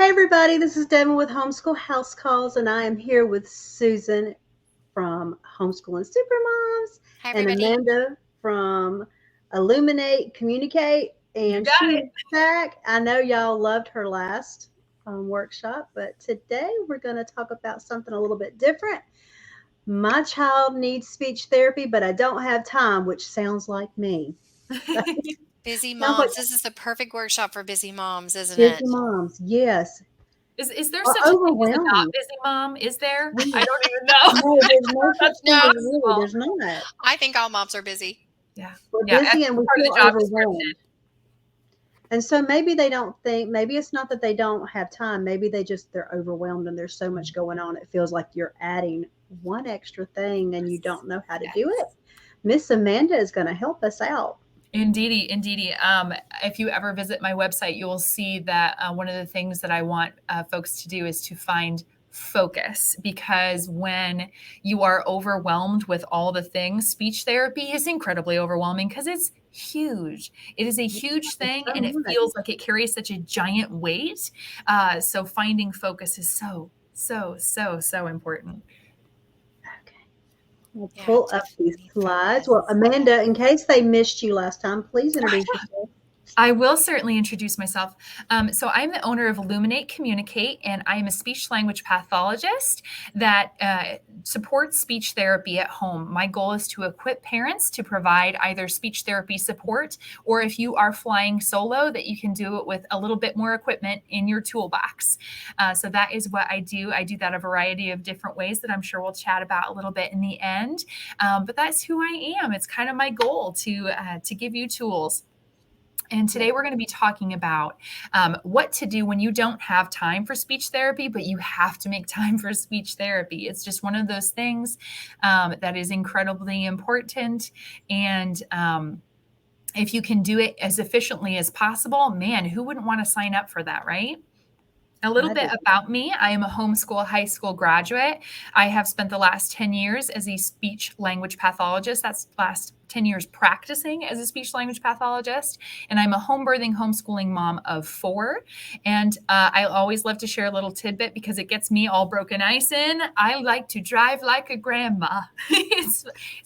Hey everybody, this is Devin with Homeschool House Calls, and I am here with Susan from Homeschool and Supermoms Hi, and everybody. Amanda from Illuminate Communicate. You And got she's it. back. I know y'all loved her last workshop, but today we're going to talk about something a little bit different. My child needs speech therapy, but I don't have time, which sounds like me. Busy Sounds like moms. This is the perfect workshop for busy moms, isn't busy it? moms, yes, Is there are such a thing as a not overwhelmed. busy mom? Is there? I No, don't even know. there's no such That's thing No, as really. impossible. There's not. I think all moms are busy. Yeah. We're Yeah. That's busy and we part of feel the job overwhelmed. description. And so maybe they don't think, maybe it's not that they don't have time. Maybe they're overwhelmed and there's so much going on. It feels like you're adding one extra thing and you don't know how to Yes. do it. Miss Amanda is going to help us out. Indeedy, indeedy. If you ever visit my website, you will see that one of the things that I want folks to do is to find focus, because when you are overwhelmed with all the things, speech therapy is incredibly overwhelming because it's huge. It is a huge It's thing so and it much. feels like it carries such a giant weight. So finding focus is so important. Okay. We'll Yeah, pull up these definitely need slides. Well, focus. Amanda, in case they missed you last time, please introduce yourself. I will certainly introduce myself. So I'm the owner of Illuminate Communicate, and I am a speech-language pathologist that supports speech therapy at home. My goal is to equip parents to provide either speech therapy support, or if you are flying solo, that you can do it with a little bit more equipment in your toolbox. So that is what I do. I do that a variety of different ways that I'm sure we'll chat about a little bit in the end. But that's who I am. It's kind of my goal to give you tools. And today we're going to be talking about what to do when you don't have time for speech therapy, but you have to make time for speech therapy. It's just one of those things that is incredibly important. And if you can do it as efficiently as possible, man, who wouldn't want to sign up for that, right? A little I bit do. about me. I am a homeschool high school graduate. I have spent the last 10 years as a speech language pathologist. That's last 10 years practicing as a speech language pathologist. And I'm a home birthing, homeschooling mom of 4. And I always love to share a little tidbit because it gets me all broken ice in. I like to drive like a grandma. It's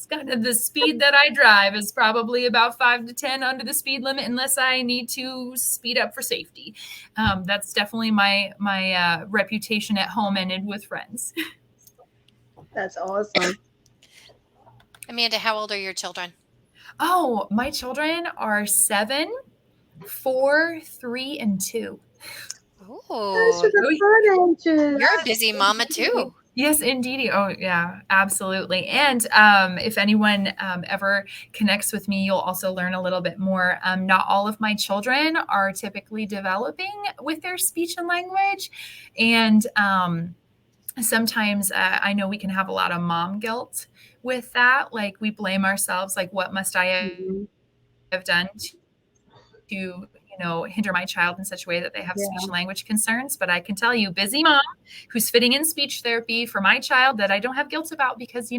kind of the speed that I drive is probably about 5 to 10 under the speed limit unless I need to speed up for safety. That's definitely my reputation at home and with friends. That's awesome. Amanda, how old are your children? Oh, my children are 7, 4, 3, and 2. Those Oh, are the fun ages. you're a busy mama too. Yes, indeedy. Oh, yeah, absolutely. And if anyone ever connects with me, you'll also learn a little bit more. Not all of my children are typically developing with their speech and language. And sometimes I know we can have a lot of mom guilt with that. Like we blame ourselves, like, what must I Mhm. have done to hinder my child in such a way that they have speech Yeah. and language concerns. But I can tell you, busy mom who's fitting in speech therapy for my child, that I don't have guilt about, because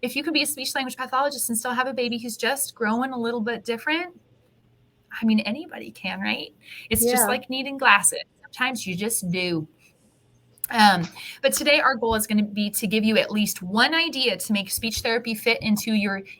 if you can be a speech language pathologist and still have a baby who's just growing a little bit different, I mean, anybody can, right? It's just Yeah. like needing glasses. Sometimes you just do. But today our goal is going to be to give you at least one idea to make speech therapy fit into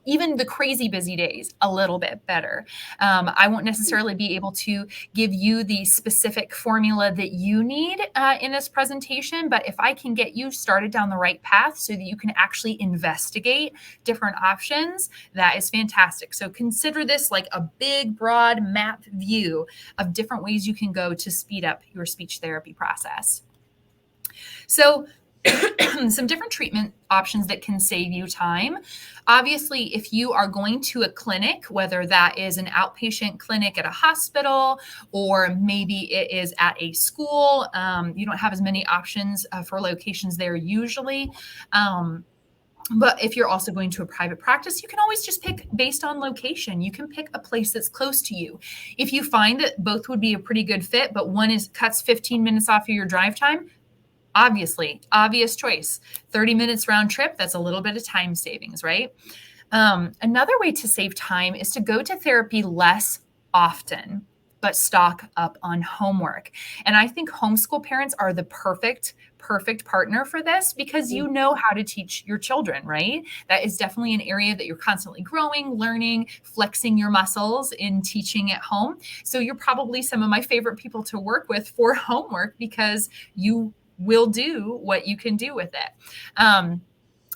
even the crazy busy days a little bit better. I won't necessarily be able to give you the specific formula that you need in this presentation, but if I can get you started down the right path so that you can actually investigate different options, that is fantastic. So consider this like a big, broad map view of different ways you can go to speed up your speech therapy process. So some different treatment options that can save you time. Obviously, if you are going to a clinic, whether that is an outpatient clinic at a hospital or maybe it is at a school, you don't have as many options for locations there usually. But if you're also going to a private practice, you can always just pick based on location. You can pick a place that's close to you. If you find that both would be a pretty good fit, but one cuts 15 minutes off of your drive time, obvious choice. 30 minutes round trip, that's a little bit of time savings, right? Another way to save time is to go to therapy less often. but stock up on homework. And I think homeschool parents are the perfect partner for this because you know how to teach your children, right? That is definitely an area that you're constantly growing, learning, flexing your muscles in teaching at home. So you're probably some of my favorite people to work with for homework because you will do what you can do with it.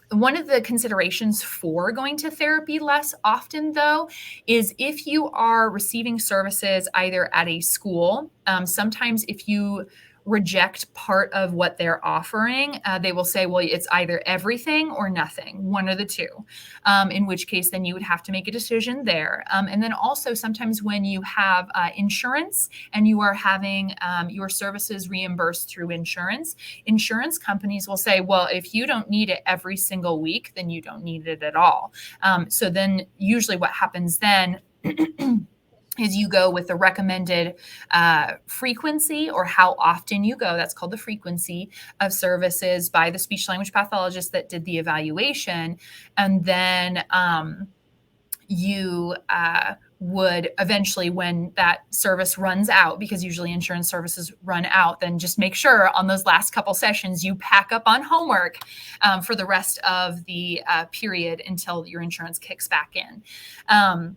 One of the considerations for going to therapy less often, though, is if you are receiving services either at a school, sometimes if you reject part of what they're offering, they will say, well, it's either everything or nothing, one of the two, in which case then you would have to make a decision there. And then also sometimes when you have insurance and you are having your services reimbursed through insurance companies will say, well, if you don't need it every single week, then you don't need it at all. So then usually what happens then is you go with the recommended frequency or how often you go. That's called the frequency of services by the speech-language pathologist that did the evaluation. And then you would eventually, when that service runs out, because usually insurance services run out, then just make sure on those last couple sessions you pack up on homework for the rest of the period until your insurance kicks back in.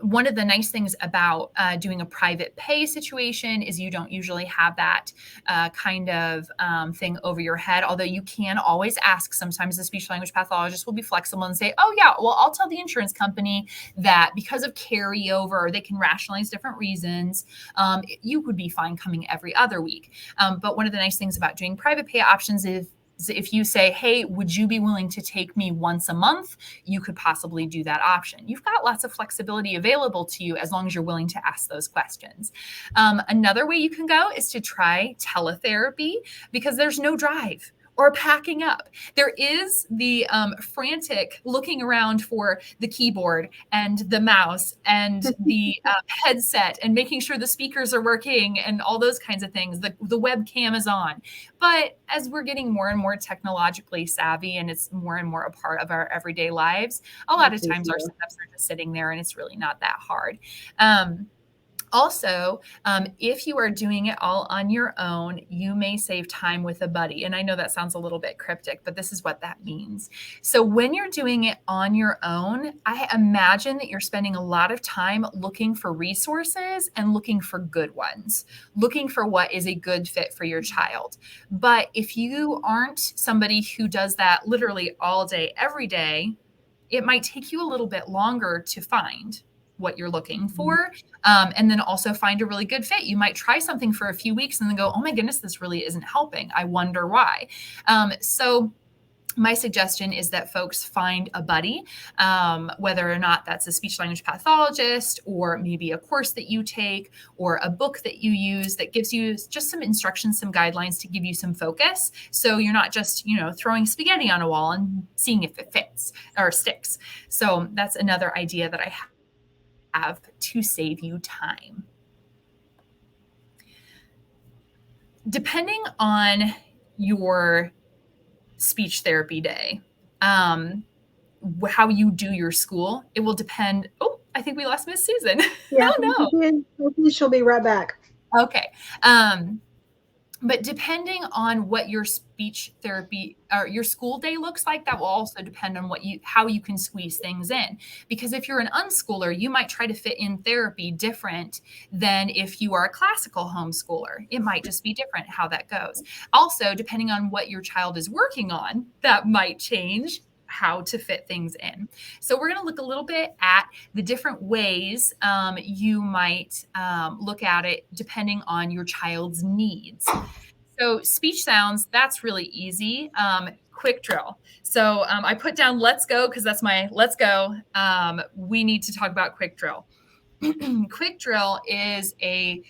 One of the nice things about doing a private pay situation is you don't usually have that kind of thing over your head, although you can always ask. Sometimes the speech language pathologist will be flexible and say, oh yeah, well, I'll tell the insurance company that because of carryover, or they can rationalize different reasons, you would be fine coming every other week. But one of the nice things about doing private pay options is if you say, hey, would you be willing to take me once a month? You could possibly do that option. You've got lots of flexibility available to you as long as you're willing to ask those questions. Another way you can go is to try teletherapy because there's no drive or packing up. There is the frantic looking around for the keyboard and the mouse and the headset and making sure the speakers are working and all those kinds of things. The webcam is on. But as we're getting more and more technologically savvy and it's more and more a part of our everyday lives, a lot of times our setups are just sitting there and it's really not that hard. Also, if you are doing it all on your own, you may save time with a buddy. And I know that sounds a little bit cryptic, but this is what that means. So when you're doing it on your own, I imagine that you're spending a lot of time looking for resources and looking for good ones, looking for what is a good fit for your child. But if you aren't somebody who does that literally all day, every day, it might take you a little bit longer to find what you're looking for, and then also find a really good fit. You might try something for a few weeks and then go, oh my goodness, this really isn't helping. I wonder why. So my suggestion is that folks find a buddy, whether or not that's a speech language pathologist or maybe a course that you take or a book that you use that gives you just some instructions, some guidelines to give you some focus. So you're not just, throwing spaghetti on a wall and seeing if it fits or sticks. So that's another idea that I have to save you time. Depending on your speech therapy day, how you do your school, it will depend. Oh, I think we lost Miss Susan. Yeah, oh no. Hopefully she'll be right back. Okay. But depending on what your speech therapy or your school day looks like, that will also depend on how you can squeeze things in. Because if you're an unschooler, you might try to fit in therapy different than if you are a classical homeschooler. It might just be different how that goes. Also, depending on what your child is working on, that might change how to fit things in. So we're going to look a little bit at the different ways you might look at it depending on your child's needs. So speech sounds, that's really easy. Quick drill. So I put down let's go because that's my let's go. We need to talk about quick drill. Quick drill is a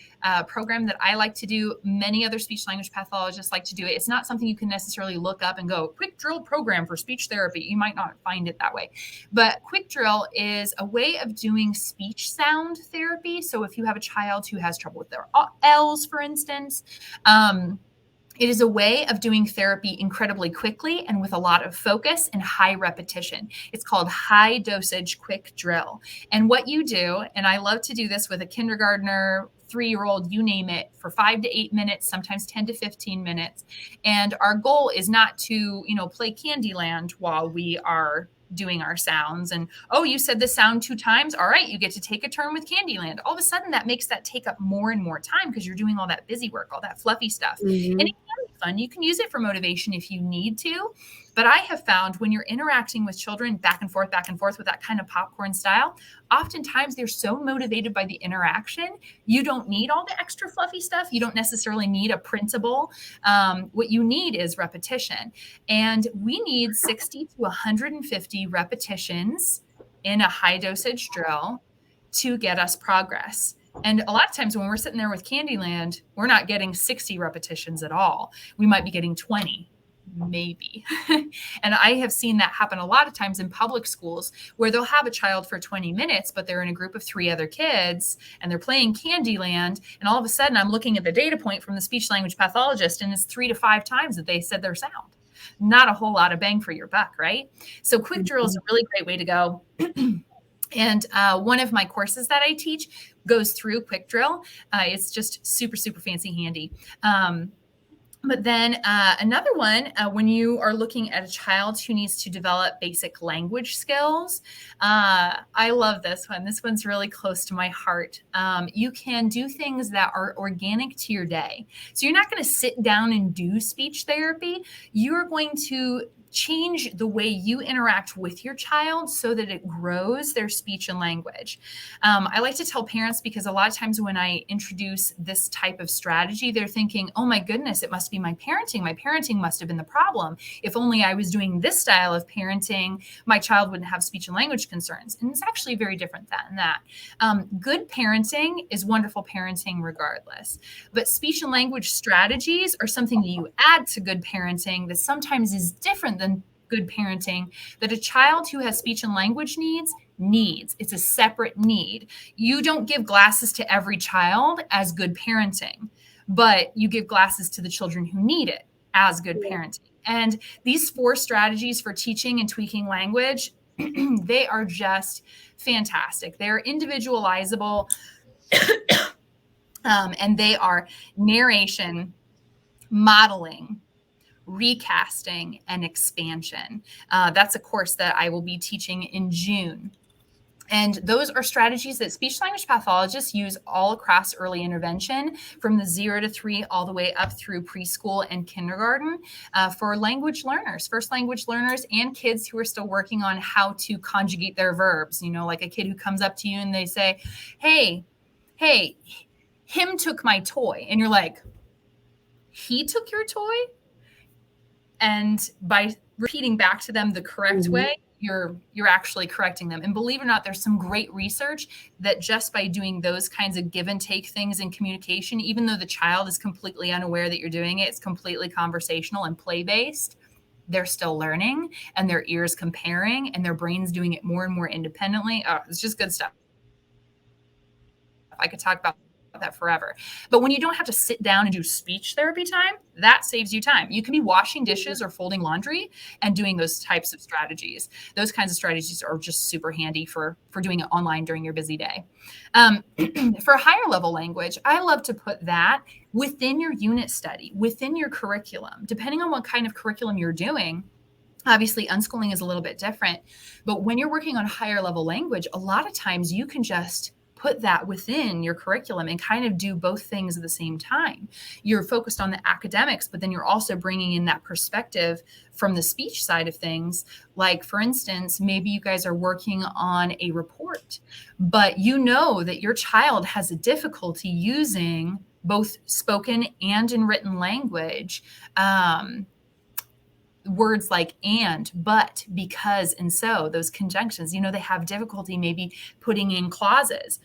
program that I like to do. Many other speech language pathologists like to do it. It's not something you can necessarily look up and go, quick drill program for speech therapy. You might not find it that way. But quick drill is a way of doing speech sound therapy. So if you have a child who has trouble with their L's, for instance, It is a way of doing therapy incredibly quickly and with a lot of focus and high repetition. It's called high dosage quick drill. And what you do, and I love to do this with a kindergartner, 3-year-old, you name it, for 5 to 8 minutes, sometimes 10 to 15 minutes. And our goal is not to, play Candyland while we are doing our sounds and, oh, you said the sound 2 times. All right, you get to take a turn with Candyland. All of a sudden that makes that take up more and more time because you're doing all that busy work, all that fluffy stuff. And it can be fun. You can use it for motivation if you need to. But I have found when you're interacting with children back and forth with that kind of popcorn style, oftentimes they're so motivated by the interaction, you don't need all the extra fluffy stuff. You don't necessarily need a printable. What you need is repetition. And we need 60 to 150 repetitions in a high dosage drill to get us progress. And a lot of times when we're sitting there with Candyland, we're not getting 60 repetitions at all. We might be getting 20, maybe. And I have seen that happen a lot of times in public schools where they'll have a child for 20 minutes, but they're in a group of 3 other kids and they're playing Candyland. And all of a sudden I'm looking at the data point from the speech-language pathologist and it's 3 to 5 times that they said their sound. Not a whole lot of bang for your buck, right? So quick drill is a really great way to go. And one of my courses that I teach goes through quick drill. It's just super, super fancy handy. But then another one, when you are looking at a child who needs to develop basic language skills, I love this one. This one's really close to my heart. You can do things that are organic to your day. So you're not going to sit down and do speech therapy. You're going to change the way you interact with your child so that it grows their speech and language. I like to tell parents because a lot of times when I introduce this type of strategy, they're thinking, oh my goodness, it must be my parenting. My parenting must have been the problem. If only I was doing this style of parenting, my child wouldn't have speech and language concerns. And it's actually very different than that. Good parenting is wonderful parenting regardless. But speech and language strategies are something that you add to good parenting that sometimes is different than good parenting, that a child who has speech and language needs. It's a separate need. You don't give glasses to every child as good parenting, but you give glasses to the children who need it as good parenting. And these 4 strategies for teaching and tweaking language, they are just fantastic. They're individualizable, and they are narration, modeling, recasting, and expansion. That's a course that I will be teaching in June. And those are strategies that speech-language pathologists use all across early intervention from the 0 to 3 all the way up through preschool and kindergarten for language learners, first language learners, and kids who are still working on how to conjugate their verbs. Like a kid who comes up to you and they say, hey, him took my toy. And you're like, he took your toy? And by repeating back to them the correct way, you're actually correcting them. And believe it or not, there's some great research that just by doing those kinds of give and take things in communication, even though the child is completely unaware that you're doing it, it's completely conversational and play-based, they're still learning and their ears comparing and their brains doing it more and more independently. Oh, it's just good stuff. I could talk about that forever. But when you don't have to sit down and do speech therapy time, that saves you time. You can be washing dishes or folding laundry and doing those types of strategies. Those kinds of strategies are just super handy for doing it online during your busy day. For higher level language, I love to put that within your unit study, within your curriculum, depending on what kind of curriculum you're doing. Obviously, unschooling is a little bit different, but when you're working on higher level language, a lot of times you can just put that within your curriculum and kind of do both things at the same time. You're focused on the academics, but then you're also bringing in that perspective from the speech side of things. Like, for instance, maybe you guys are working on a report, but you know that your child has a difficulty using both spoken and in written language. Words like and, but, because, and so, those conjunctions, they have difficulty maybe putting in clauses.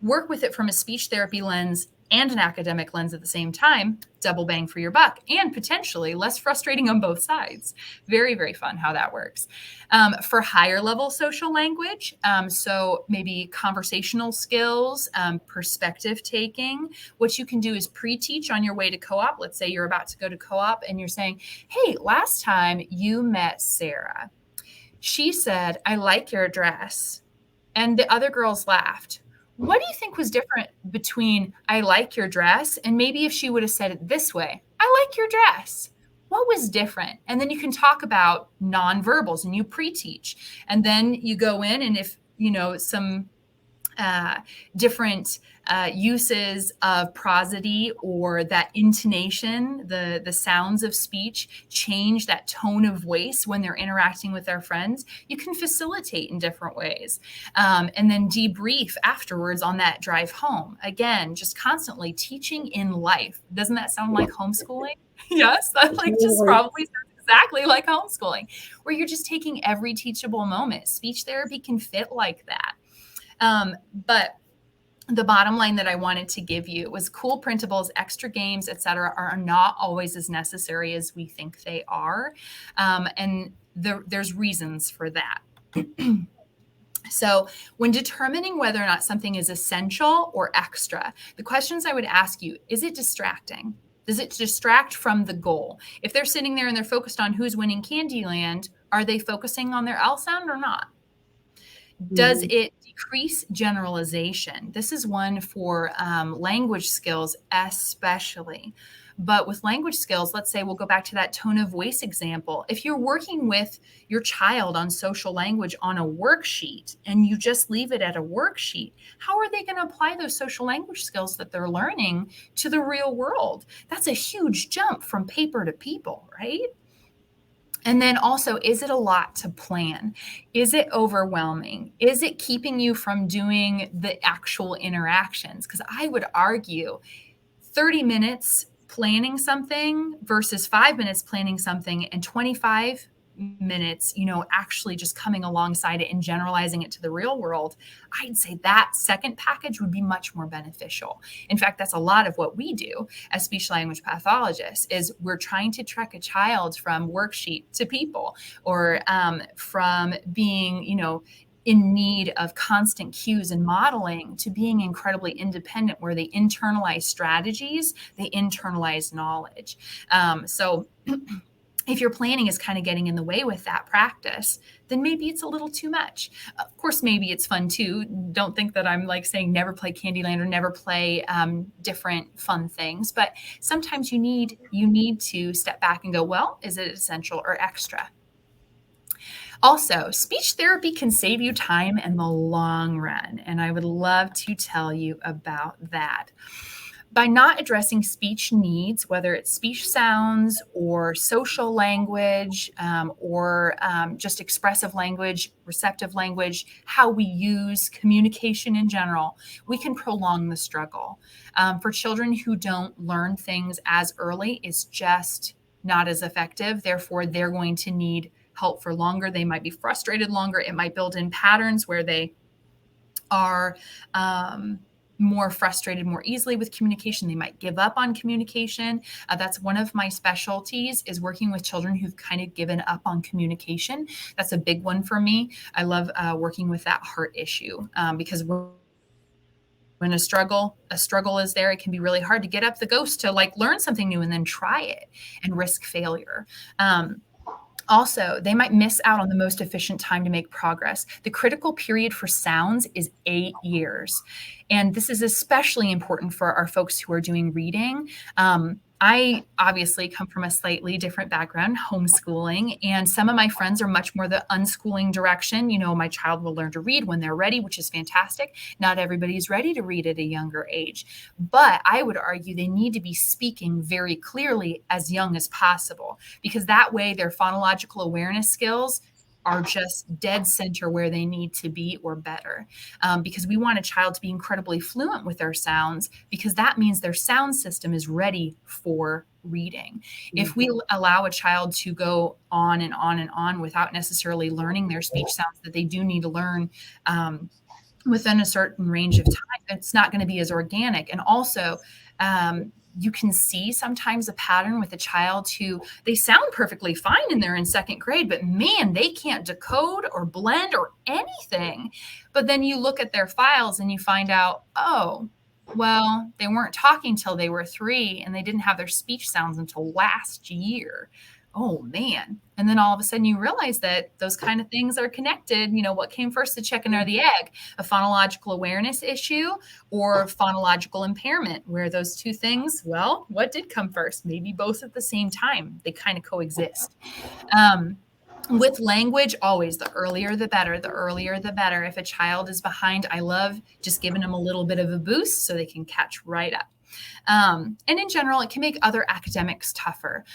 Work with it from a speech therapy lens and an academic lens at the same time, double bang for your buck, and potentially less frustrating on both sides. Very, very fun how that works. For higher level social language, so maybe conversational skills, perspective taking, what you can do is pre-teach on your way to co-op. Let's say you're about to go to co-op and you're saying, hey, last time you met Sarah, she said, I like your dress. And the other girls laughed. What do you think was different between I like your dress and maybe if she would have said it this way, I like your dress? What was different? And then you can talk about nonverbals and you pre-teach. And then you go in and if, some different uses of prosody or that intonation, the sounds of speech change that tone of voice when they're interacting with their friends, you can facilitate in different ways. And then debrief afterwards on that drive home. Again, just constantly teaching in life. Doesn't that sound like homeschooling? Yes, that just probably sounds exactly like homeschooling, where you're just taking every teachable moment. Speech therapy can fit like that. But the bottom line that I wanted to give you was cool printables, extra games, etc., are not always as necessary as we think they are. And there's reasons for that. So when determining whether or not something is essential or extra, the questions I would ask you, is it distracting? Does it distract from the goal? If they're sitting there and they're focused on who's winning Candyland, are they focusing on their L sound or not? Does it decrease generalization? This is one for language skills especially. But with language skills, let's say we'll go back to that tone of voice example. If you're working with your child on social language on a worksheet and you just leave it at a worksheet, how are they going to apply those social language skills that they're learning to the real world? That's a huge jump from paper to people, right? And then also, is it a lot to plan? Is it overwhelming? Is it keeping you from doing the actual interactions? Because I would argue 30 minutes planning something versus 5 minutes planning something and 25 minutes, actually just coming alongside it and generalizing it to the real world, I'd say that second package would be much more beneficial. In fact, that's a lot of what we do as speech-language pathologists is we're trying to track a child from worksheet to people or from being, in need of constant cues and modeling to being incredibly independent where they internalize strategies, they internalize knowledge. So if your planning is kind of getting in the way with that practice, then maybe it's a little too much. Of course, maybe it's fun too. Don't think that I'm like saying never play Candyland or never play different fun things. But sometimes you need to step back and go, well, is it essential or extra? Also, speech therapy can save you time in the long run, and I would love to tell you about that. By not addressing speech needs, whether it's speech sounds or social language or just expressive language, receptive language, how we use communication in general, we can prolong the struggle. For children who don't learn things as early, it's just not as effective. Therefore, they're going to need help for longer. They might be frustrated longer. It might build in patterns where they are more frustrated more easily with communication. They might give up on communication. That's one of my specialties is working with children who've kind of given up on communication. That's a big one for me. I love working with that heart issue because when a struggle is there, it can be really hard to get up the ghost to like learn something new and then try it and risk failure. Also, they might miss out on the most efficient time to make progress. The critical period for sounds is 8 years. And this is especially important for our folks who are doing reading. I obviously come from a slightly different background, homeschooling, and some of my friends are much more the unschooling direction. My child will learn to read when they're ready, which is fantastic. Not everybody's ready to read at a younger age, but I would argue they need to be speaking very clearly as young as possible because that way their phonological awareness skills are just dead center where they need to be or better. Because we want a child to be incredibly fluent with their sounds because that means their sound system is ready for reading. If we allow a child to go on and on and on without necessarily learning their speech sounds that they do need to learn within a certain range of time, it's not going to be as organic. And also, you can see sometimes a pattern with a child who they sound perfectly fine and they're in second grade, but man, they can't decode or blend or anything. But then you look at their files and you find out, oh, well, they weren't talking till they were 3 and they didn't have their speech sounds until last year. Oh man. And then all of a sudden you realize that those kind of things are connected. You know, what came first, the chicken or the egg? A phonological awareness issue or phonological impairment, where those two things, well, what did come first? Maybe both at the same time. They kind of coexist. With language, always the earlier the better, the earlier the better. If a child is behind, I love just giving them a little bit of a boost so they can catch right up. And in general, it can make other academics tougher.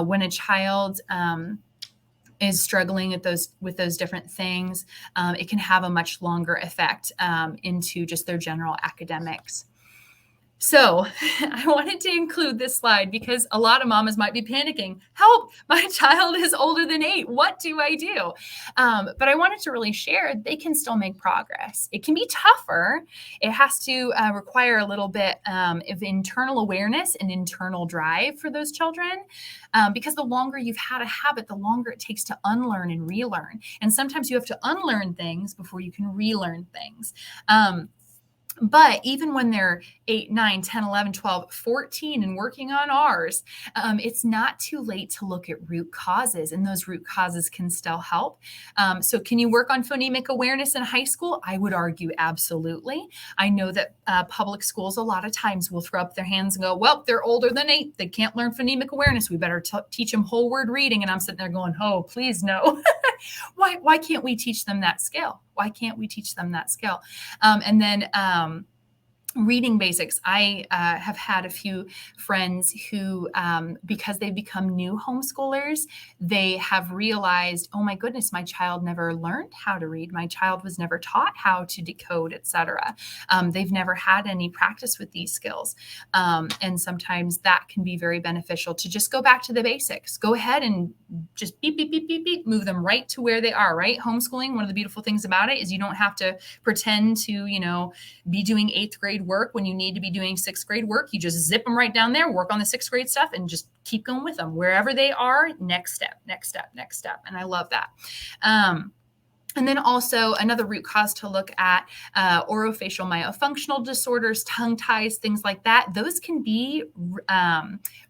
When a child is struggling with those different things, it can have a much longer effect into just their general academics. So I wanted to include this slide because a lot of mamas might be panicking. Help, my child is older than 8. What do I do? But I wanted to really share they can still make progress. It can be tougher. It has to require a little bit of internal awareness and internal drive for those children because the longer you've had a habit, the longer it takes to unlearn and relearn. And sometimes you have to unlearn things before you can relearn things. But even when they're 8, 9, 10, 11, 12, 14 and working on ours, it's not too late to look at root causes, and those root causes can still help. So can you work on phonemic awareness in high school? I would argue absolutely. I know that public schools a lot of times will throw up their hands and go, well, they're older than 8. They can't learn phonemic awareness. We better teach them whole word reading. And I'm sitting there going, oh, please no. Why can't we teach them that skill? Why can't we teach them that skill? And then reading basics. I have had a few friends who, because they've become new homeschoolers, they have realized, oh my goodness, my child never learned how to read. My child was never taught how to decode, etc. They've never had any practice with these skills. And sometimes that can be very beneficial to just go back to the basics. Go ahead and just beep, beep, beep, beep, beep, move them right to where they are, right? Homeschooling, one of the beautiful things about it is you don't have to pretend to, be doing 8th grade work when you need to be doing 6th grade work. You just zip them right down there, work on the 6th grade stuff, and just keep going with them. Wherever they are, next step, next step, next step. And I love that. And then also another root cause to look at, orofacial myofunctional disorders, tongue ties, things like that. Those can be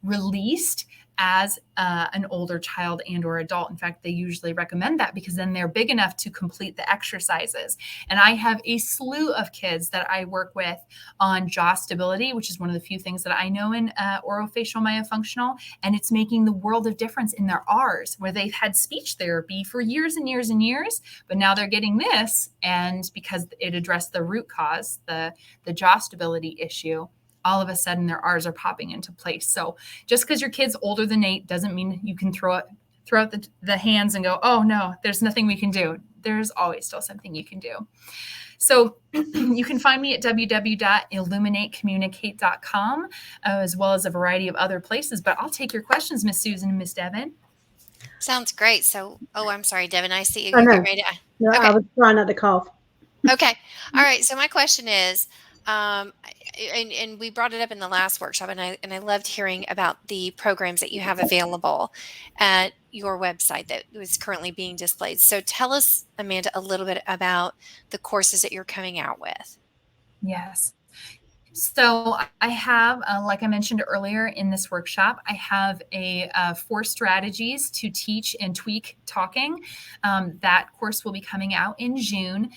released as an older child and or adult. In fact, they usually recommend that because then they're big enough to complete the exercises. And I have a slew of kids that I work with on jaw stability, which is one of the few things that I know in orofacial myofunctional. And it's making the world of difference in their R's, where they've had speech therapy for years and years and years, but now they're getting this. And because it addressed the root cause, the jaw stability issue, all of a sudden their R's are popping into place. So just because your kid's older than 8 doesn't mean you can throw out the hands and go, oh no, there's nothing we can do. There's always still something you can do. So you can find me at www.illuminatecommunicate.com, as well as a variety of other places. But I'll take your questions, Miss Susan and Miss Devin. Sounds great. So, I'm sorry, Devin. I see you. Oh, no. You're ready to. No, Okay. I was trying not to cough. Okay. All right. So my question is, and we brought it up in the last workshop, and I loved hearing about the programs that you have available at your website that was currently being displayed. So tell us, Amanda, a little bit about the courses that you're coming out with. Yes. So I have, like I mentioned earlier in this workshop, I have 4 strategies to teach and tweak talking. That course will be coming out in June.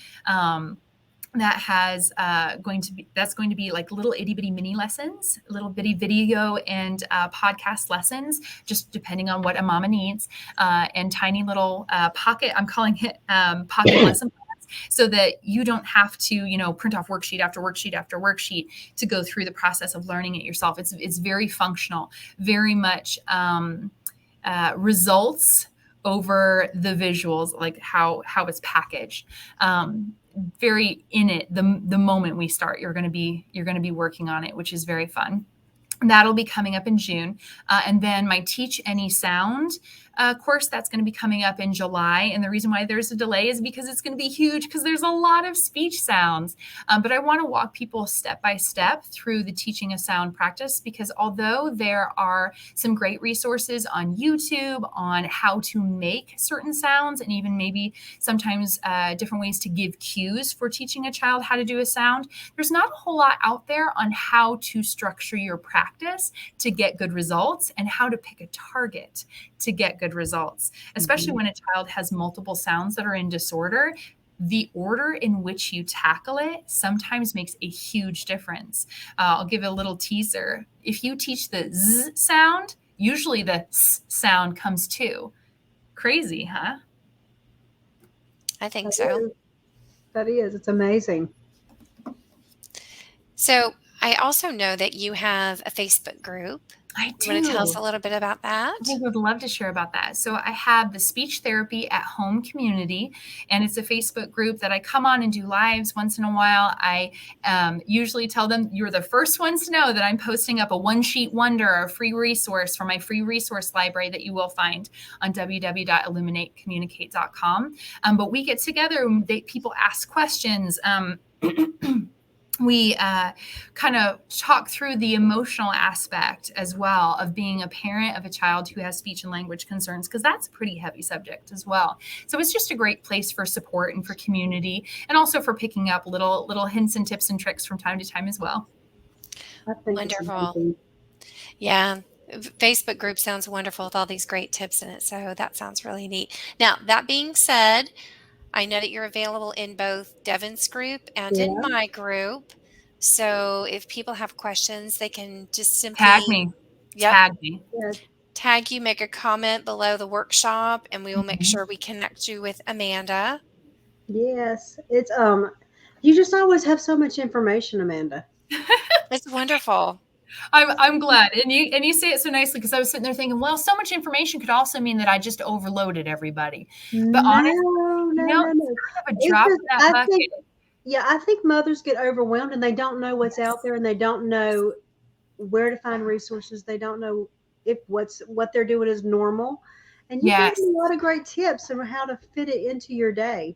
That's going to be like little itty bitty mini lessons, little bitty video and podcast lessons, just depending on what a mama needs, and tiny little pocket. I'm calling it pocket lesson plans, so that you don't have to, print off worksheet after worksheet after worksheet to go through the process of learning it yourself. It's very functional, very much results over the visuals, like how it's packaged. Very in it the moment we start. You're going to be working on it, which is very fun. That'll be coming up in June. And then my Teach Any Sound course that's going to be coming up in July. And the reason why there's a delay is because it's going to be huge because there's a lot of speech sounds. But I want to walk people step by step through the teaching of sound practice, because although there are some great resources on YouTube on how to make certain sounds, and even maybe sometimes different ways to give cues for teaching a child how to do a sound, there's not a whole lot out there on how to structure your practice to get good results and how to pick a target to get good results, especially when a child has multiple sounds that are in disorder. The order in which you tackle it sometimes makes a huge difference. I'll give a little teaser. If you teach the Z sound, usually the S sound comes too. Crazy, huh? I think That so. is. That is. It's amazing. So I also know that you have a Facebook group. I You want to tell us do. a little bit about that? I would love to share about that. So I have the Speech Therapy at Home community, and it's a Facebook group that I come on and do lives once in a while. I usually tell them, you're the first ones to know that I'm posting up a one-sheet wonder, a free resource for my free resource library that you will find on www.illuminatecommunicate.com. But we get together and people ask questions. We kind of talk through the emotional aspect as well of being a parent of a child who has speech and language concerns, because that's a pretty heavy subject as well. So it's just a great place for support and for community, and also for picking up little hints and tips and tricks from time to time as well. I think it's Wonderful. amazing. Yeah. Facebook group sounds wonderful with all these great tips in it. So that sounds really neat. Now, that being said, I know that you're available in both Devin's group and in Yeah. my group. So if people have questions, they can just Tag simply, me. yep, Tag me. Yeah. tag you, make a comment below the workshop, and we will make Mhm. sure we connect you with Amanda. Yes. It's you just always have so much information, Amanda. It's wonderful. I'm glad, and you say it so nicely, because I was sitting there thinking, well, so much information could also mean that I just overloaded everybody. But No, honestly, no, it's no, no. kind of a It's drop just in that I think bucket. yeah, I think mothers get overwhelmed and they don't know what's out Yes. there and they don't know where to find resources. They don't know if what they're doing is normal. And you gave Yes. me a lot of great tips on how to fit it into your day.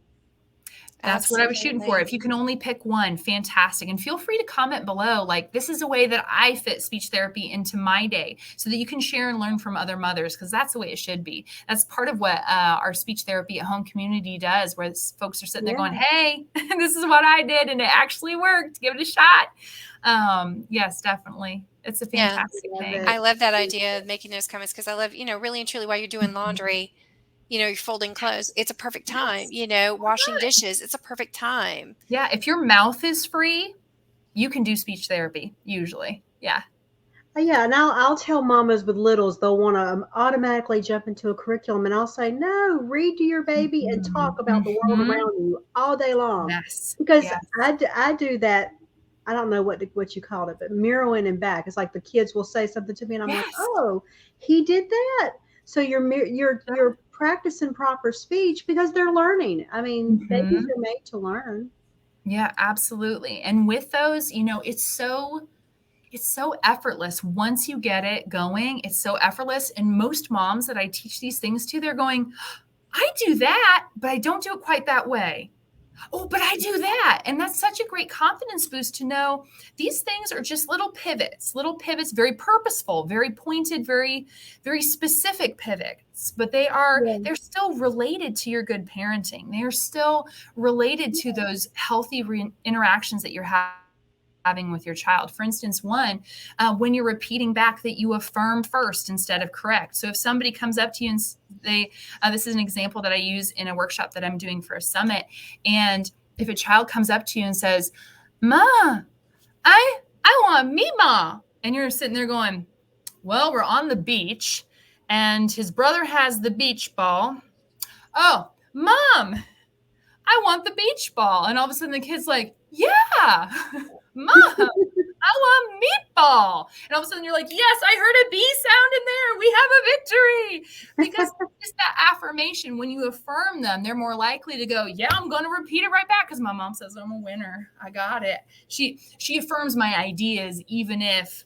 That's what I was shooting for. Absolutely. If you can only pick one, fantastic. And feel free to comment below. Like, this is a way that I fit speech therapy into my day, so that you can share and learn from other mothers, because that's the way it should be. That's part of what our Speech Therapy at Home community does, where folks are sitting there going, Yeah. hey, this is what I did and it actually worked. Give it a shot. Yes, definitely. It's a Yeah. fantastic Love thing. it. I love that idea of making those comments because I love, really and truly while you're doing laundry, you're folding clothes. It's a perfect time, Yes. washing dishes. It's a perfect time. Yeah. If your mouth is free, you can do speech therapy usually. Yeah. Yeah, and I'll tell mamas with littles they'll want to automatically jump into a curriculum, and I'll say, no, read to your baby and talk about the world Mhm. around you all day long, Yes. because Yes. I do that. I don't know what you called it, but mirroring and back. It's like the kids will say something to me, and I'm like, Yes. oh, he did that. So you're practicing proper speech because they're learning. I mean, babies Mhm. are made to learn. Yeah, absolutely. And with those, it's so effortless. Once you get it going, it's so effortless. And most moms that I teach these things to, they're going, I do that, but I don't do it quite that way. Oh, but I do that. And that's such a great confidence boost to know these things are just little pivots, very purposeful, very pointed, very, very specific pivots, but Yeah. they're still related to your good parenting. They are still related to those healthy interactions that you're having with your child. For instance, one, when you're repeating back that you affirm first instead of correct. So if somebody comes up to you and this is an example that I use in a workshop that I'm doing for a summit. And if a child comes up to you and says, Ma, I want me, Ma. And you're sitting there going, well, we're on the beach and his brother has the beach ball. Oh, Mom, I want the beach ball. And all of a sudden the kid's like, yeah, Mom, I want meatball. And all of a sudden you're like, yes, I heard a bee sound in there. We have a victory. Because just that affirmation, when you affirm them, they're more likely to go, yeah, I'm going to repeat it right back because my mom says I'm a winner. I got it. She affirms my ideas, even if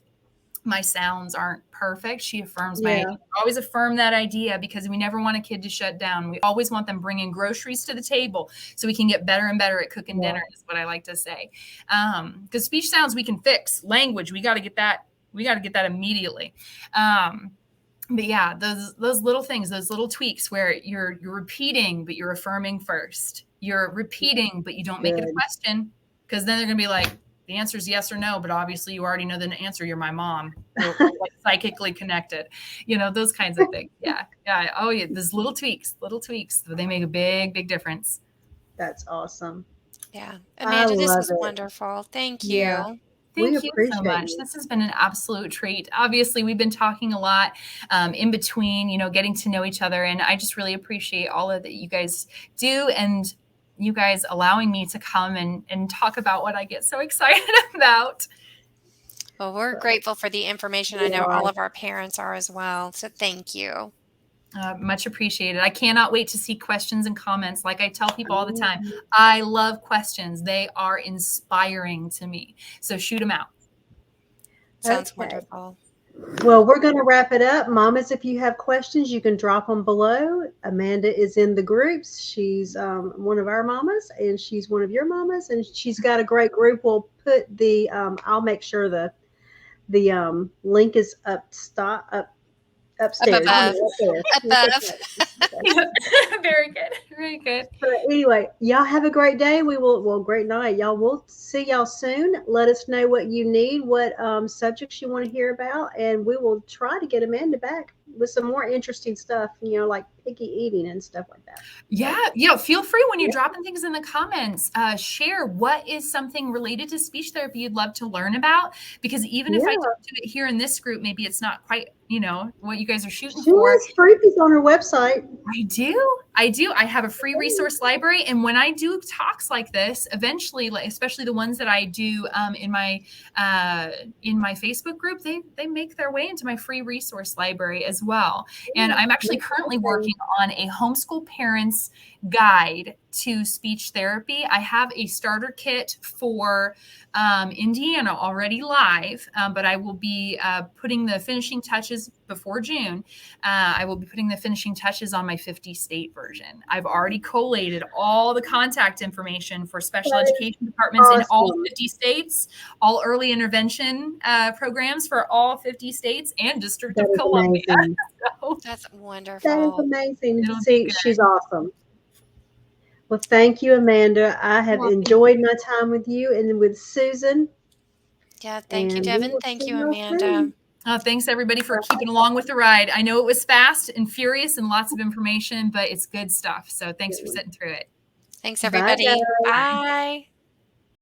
my sounds aren't perfect. She affirms Yeah. always affirm that idea, because we never want a kid to shut down. We always want them bringing groceries to the table so we can get better and better at cooking dinner, is what I like to say. Because speech sounds we can fix. Language, we got to get that. We got to get that immediately. But yeah, those little things, those little tweaks where you're repeating, but you're affirming first. You're repeating, but you don't make it a question, because then they're going to be like, the answer is yes or no, but obviously you already know the answer. You're my mom. We're like psychically connected, those kinds of things. Yeah. Yeah. Oh yeah. There's little tweaks, but they make a big, big difference. That's awesome. Yeah. Amanda, this was wonderful. Thank you. Yeah. Thank you so much. This has been an absolute treat. Obviously, we've been talking a lot in between, getting to know each other. And I just really appreciate all of that you guys do, and you guys allowing me to come and talk about what I get so excited about. Well, we're grateful for the information. I know all of our parents are as well. So thank you. Much appreciated. I cannot wait to see questions and comments. Like I tell people all the time, I love questions. They are inspiring to me. So shoot them out. Sounds wonderful. Well, we're going to wrap it up. Mamas, if you have questions, you can drop them below. Amanda is in the groups. She's one of our mamas, and she's one of your mamas, and she's got a great group. We'll put the I'll make sure the link is upstairs. Above. Very good. Very good. But anyway, y'all have a great day. Great night. Y'all, we'll see y'all soon. Let us know what you need, what subjects you want to hear about, and we will try to get Amanda back with some more interesting stuff, like picky eating and stuff like that. Yeah. Feel free when you're dropping things in the comments, share what is something related to speech therapy you'd love to learn about, because even if I don't do it here in this group, maybe it's not quite, what you guys are shooting for. She has freebies on her website. I do. I have a free resource library. And when I do talks like this, eventually, especially the ones that I do in my Facebook group, they make their way into my free resource library as well. And I'm actually currently working on a homeschool parents guide to speech therapy. I have a starter kit for Indiana already live, but I will be putting the finishing touches before June. I will be putting the finishing touches on my 50-state version. I've already collated all the contact information for special education departments in all 50 states, all early intervention programs for all 50 states and District of Columbia. So, that's wonderful. That is amazing. See, she's awesome. Well, thank you, Amanda. I have enjoyed my time with you and with Susan. Yeah, thank you, Devin. Thank you, Amanda. Thanks, everybody, for keeping along with the ride. I know it was fast and furious and lots of information, but it's good stuff. So thanks for sitting through it. Thanks, everybody. Bye.